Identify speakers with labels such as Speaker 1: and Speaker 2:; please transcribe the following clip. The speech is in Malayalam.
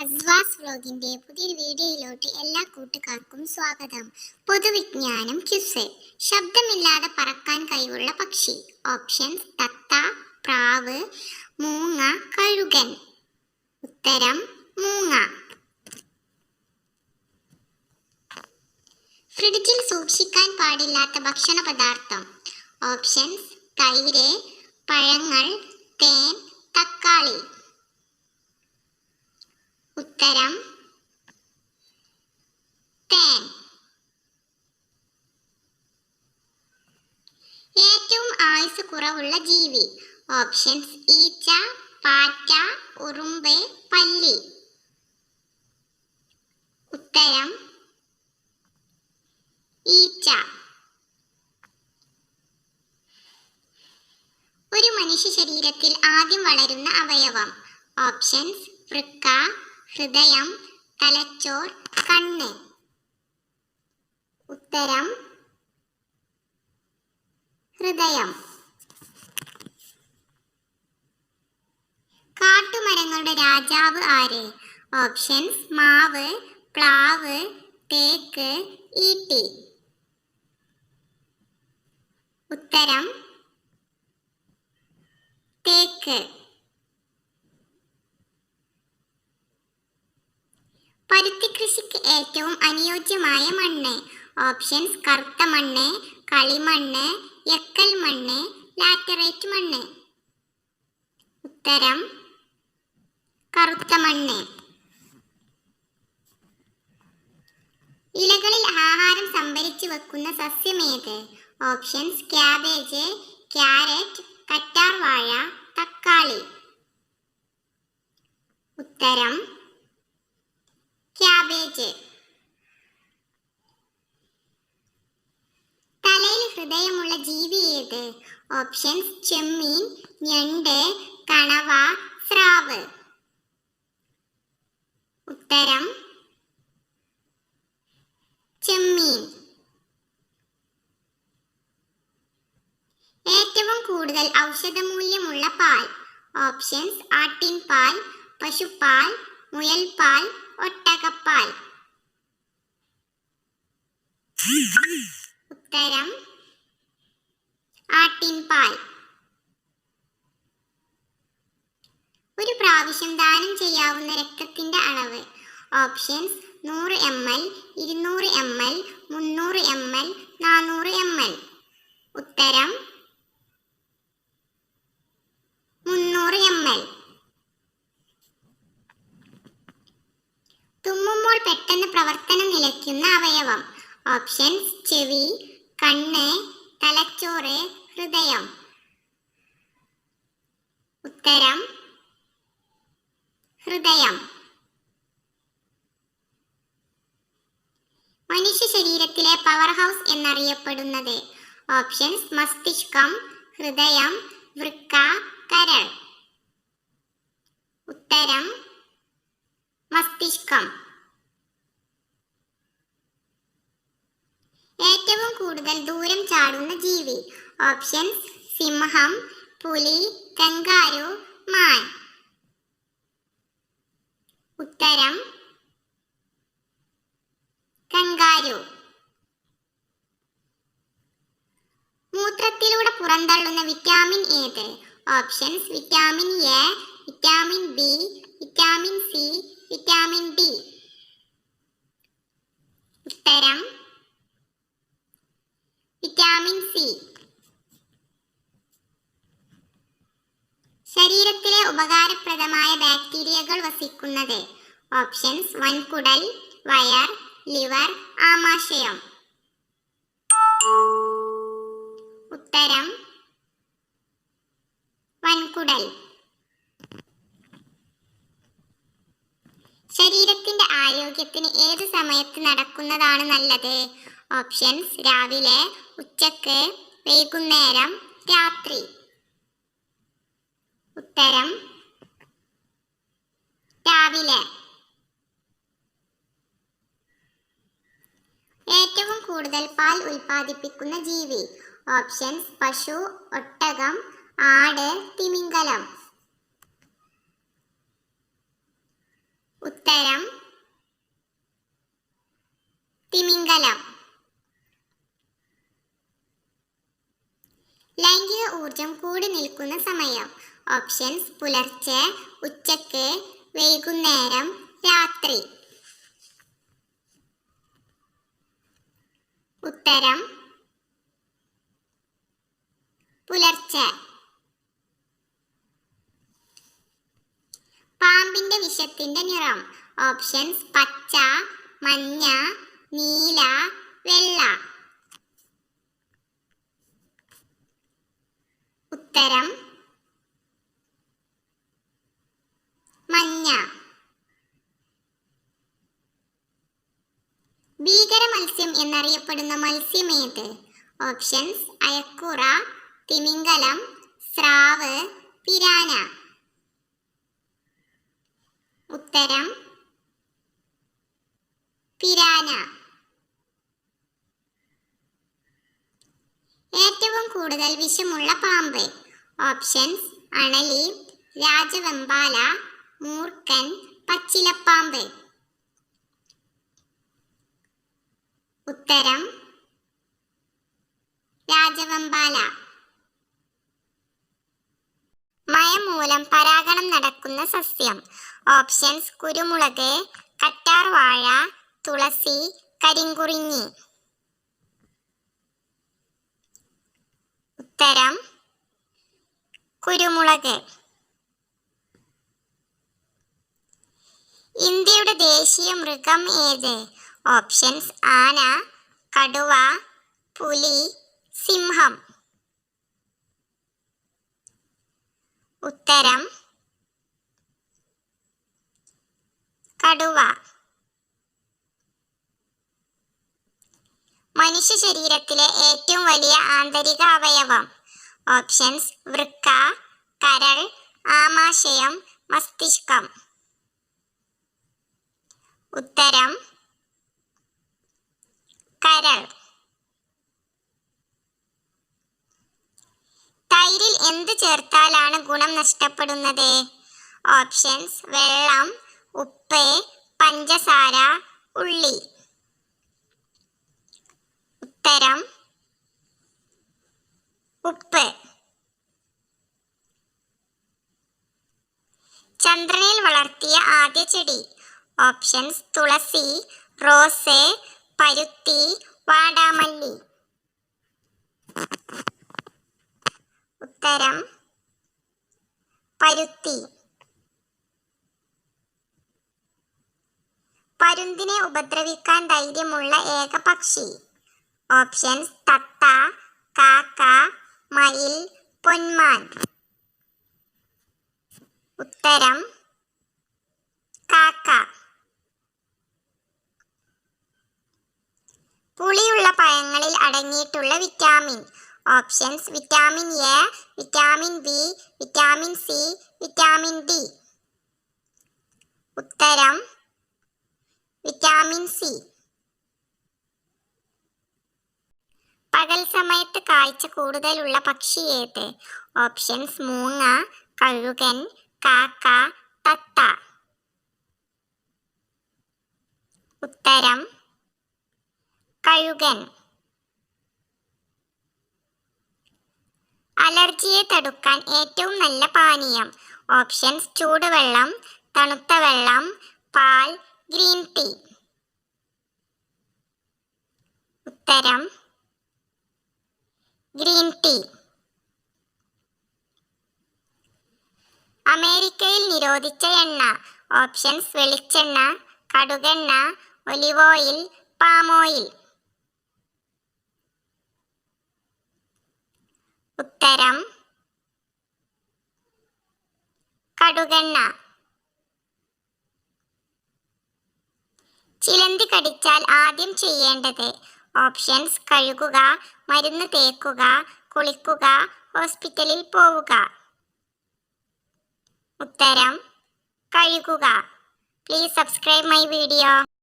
Speaker 1: അസ്വാസ് വ്ലോഗിന്റെ പുതിയൊരു വീഡിയോയിലോട്ട് എല്ലാ കൂട്ടുകാർക്കും സ്വാഗതം. പൊതുവിജ്ഞാനം ക്വിസ്. ശബ്ദമില്ലാതെ പറക്കാൻ കഴിവുള്ള പക്ഷി. ഓപ്ഷൻസ്: തത്ത, പ്രാവ്, മൂങ്ങ, കഴുകൻ. ഉത്തരം: മൂങ്ങ. ഫ്രിഡ്ജിൽ സൂക്ഷിക്കാൻ പാടില്ലാത്ത ഭക്ഷണ പദാർത്ഥം. ഓപ്ഷൻസ്: തൈര്, പഴങ്ങൾ, തേൻ, തക്കാളി. ഉത്തരം: തേൻ. ഏറ്റവും ആയുസ് കുറവുള്ള ജീവി. ഓപ്ഷൻസ്: ഈച്ച, പാറ്റ, ഉറുമ്പ്, പല്ലി. ഉത്തരം: ഈച്ച. ഒരു മനുഷ്യ ശരീരത്തിൽ ആദ്യം വളരുന്ന അവയവം. ഓപ്ഷൻസ്: വൃക്ക, ഹൃദയം, തലച്ചോർ, കണ്ണ്. ഉത്തരം: ഹൃദയം. കാട്ടുമരങ്ങളുടെ രാജാവ് ആര്? ഓപ്ഷൻസ്: മാവ്, പ്ലാവ്, തേക്ക്, ഈട്ടി. ഉത്തരം: തേക്ക്. പരുത്തി കൃഷിക്ക് ഏറ്റവും അനുയോജ്യമായ മണ്ണ്. ഓപ്ഷൻസ്: കറുത്ത മണ്ണ്, കളിമണ്ണ്, എക്കൽ മണ്ണ്, ലാറ്ററൈറ്റ് മണ്ണ്. ഉത്തരം: കറുത്ത മണ്ണ്. ഇലകളിൽ ആഹാരം സംഭരിച്ചു വെക്കുന്ന സസ്യമേത്? ഓപ്ഷൻസ്: ക്യാബേജ്, ക്യാരറ്റ്, കറ്റാർവാഴ, തക്കാളി. ഉത്തരം: ക്യാബേജ്. തലയിൽ ഹൃദയമുള്ള ജീവി ഏത്? ഓപ്ഷൻസ്: ചെമ്മീൻ, ഞണ്ട്, കണവ, സ്രാവ്. ഉത്തരം: ചെമ്മീൻ. ഏറ്റവും കൂടുതൽ ഔഷധമൂല്യമുള്ള പാൽ. ഓപ്ഷൻസ്: ആട്ടിൻപാൽ, പശുപ്പാൽ, മുയൽപ്പാൽ, ഒട്ടകപ്പാൽ. ഉത്തരം: ആട്ടിൻപാൽ. ഒരു പ്രാവശ്യം ദാനം ചെയ്യാവുന്ന രക്തത്തിന്റെ അളവ്. Options: 100 ml, 200 ml, 300 ml, 400 ml. ഉത്തരം: 300 ml. തുമ്മുമ്പോൾ പെട്ടെന്ന് പ്രവർത്തനം നിലയ്ക്കുന്ന അവയവം. ഓപ്ഷൻസ്: ചെവി, കണ്ണ്, തലച്ചോറ്, ഹൃദയം. ഉത്തരം: ഹൃദയം. മനുഷ്യ ശരീരത്തിലെ പവർ ഹൗസ് എന്നറിയപ്പെടുന്നത്. ഓപ്ഷൻസ്: മസ്തിഷ്കം, ഹൃദയം, വൃക്ക, കരൾ. ഉത്തരം: മസ്തിഷ്കം. ഏറ്റവും കൂടുതൽ ദൂരം ചാടുന്ന ജീവി. ഓപ്ഷൻസ്: സിംഹം, പുലി, കങ്കാരു, മാൻ. ഉത്തരം: കങ്കാരു. മൂത്രത്തിലൂടെ പുറന്തള്ളുന്ന വിറ്റാമിൻ ഏത്? Options: vitamin A, vitamin B, vitamin C, vitamin D. ഉത്തരം: വിറ്റാമിൻ സി. ശരീരത്തിലെ ഉപകാരപ്രദമായ ബാക്ടീരിയകൾ വസിക്കുന്നത്. ഓപ്ഷൻസ്: വൻകുടൽ, വയർ, ലിവർ, ആമാശയം. ഉത്തരം: വൻകുടൽ. ശരീരത്തിന്റെ ആരോഗ്യത്തിന് ഏത് സമയത്ത് നടക്കുന്നതാണ് നല്ലത്? ഓപ്ഷൻസ്: രാവിലെ, ഉച്ചക്ക്, വൈകുന്നേരം, രാത്രി. ഉത്തരം: രാവിലെ. ഏറ്റവും കൂടുതൽ പാൽ ഉൽപ്പാദിപ്പിക്കുന്ന ജീവി. ഓപ്ഷൻസ്: പശു, ഒട്ടകം, ആട്, തിമിംഗലം. ഉത്തരം തിമിംഗലം. ലൈംഗിക ഊർജം കൂടി നിൽക്കുന്ന സമയം. ഓപ്ഷൻസ് പുലർച്ചെ, ഉച്ചക്ക്, വൈകുന്നേരം, രാത്രി. ഉത്തരം പുലർച്ചെ. പാമ്പിന്റെ വിഷത്തിന്റെ നിറം. ഓപ്ഷൻസ് പച്ച, മഞ്ഞ, നീല, വെള്ള. ഉത്തരം മഞ്ഞ. ഭീകര മത്സ്യം എന്നറിയപ്പെടുന്ന മത്സ്യമേത്? ഓപ്ഷൻസ് അയക്കുറ, തിമിംഗലം, സ്രാവ്, പിരാന. ഉത്തരം പിരാന. ഏറ്റവും കൂടുതൽ വിഷമുള്ള പാമ്പ്. ഓപ്ഷൻസ് അണലി, രാജവെമ്പാല, മൂർഖൻ, പച്ചിലപ്പാമ്പ്. ഉത്തരം രാജവെമ്പാല. മഴ മൂലം പരാഗണം നടക്കുന്ന സസ്യം. ഓപ്ഷൻസ് കുരുമുളക്, കറ്റാർവാഴ, തുളസി, കരിങ്കുറിഞ്ഞി. ഉത്തരം കുരുമുളക്. ഇന്ത്യയുടെ ദേശീയ മൃഗം ഏത്? ഓപ്ഷൻസ് ആന, കടുവ, പുലി, സിംഹം. ഉത്തരം കടുവ. മനുഷ്യ ശരീരത്തിലെ ഏറ്റവും വലിയ ആന്തരിക അവയവം. ഓപ്ഷൻസ് വൃക്ക, കരൾ, ആമാശയം, മസ്തിഷ്കം. ഉത്തരം കരൾ. തൈരിൽ എന്ത് ചേർത്താലാണ് ഗുണം നഷ്ടപ്പെടുന്നത്? ഓപ്ഷൻസ് വെള്ളം, ഉപ്പ്, പഞ്ചസാര, ഉള്ളി. ഉത്തരം ഉപ്പ്. ചന്ദ്രനിൽ വളർത്തിയ ആദ്യ ചെടി. ഓപ്ഷൻസ് തുളസി, റോസ്, പരുത്തി, വാടാമല്ലി. ഉത്തരം പരുത്തി. പരുന്തിനെ ഉപദ്രവിക്കാൻ ധൈര്യമുള്ള ഏക പക്ഷി. ഓപ്ഷൻസ് തത്ത, കാക്ക, മയിൽ, പൊന്മാൻ. ഉത്തരം കാക്ക. പുളിയുള്ള പഴങ്ങളിൽ അടങ്ങിയിട്ടുള്ള vitamin. Options vitamin A, vitamin B, vitamin C, vitamin D. ഉത്തരം വിറ്റാമിൻ സി. പകൽ സമയത്ത് കാഴ്ച കൂടുതലുള്ള പക്ഷി ഏത്? ഓപ്ഷൻസ് മൂങ്ങ, കഴുകൻ, കാക്ക, തത്ത. ഉത്തരം കഴുകൻ. അലർജിയെ തടുക്കാൻ ഏറ്റവും നല്ല പാനീയം. ഓപ്ഷൻസ് ചൂടുവെള്ളം, തണുത്ത വെള്ളം, പാൽ, ഗ്രീൻ ടീ. ഉത്തരം ഗ്രീൻ ടീ. അമേരിക്കയിൽ നിരോധിച്ച എണ്ണ. ഓപ്ഷൻസ് വെളിച്ചെണ്ണ, കടുകെണ്ണ, ഒലിവ് ഓയിൽ, പാം ഓയിൽ. ഉത്തരം കടുകെണ്ണ. ചിലന്തി കടിച്ചാൽ ആദ്യം ചെയ്യേണ്ടത്. ഓപ്ഷൻസ് കഴുകുക, മരുന്ന് തേക്കുക, കുളിക്കുക, ഹോസ്പിറ്റലിൽ പോവുക. ഉത്തരം കഴുകുക. Please subscribe my video.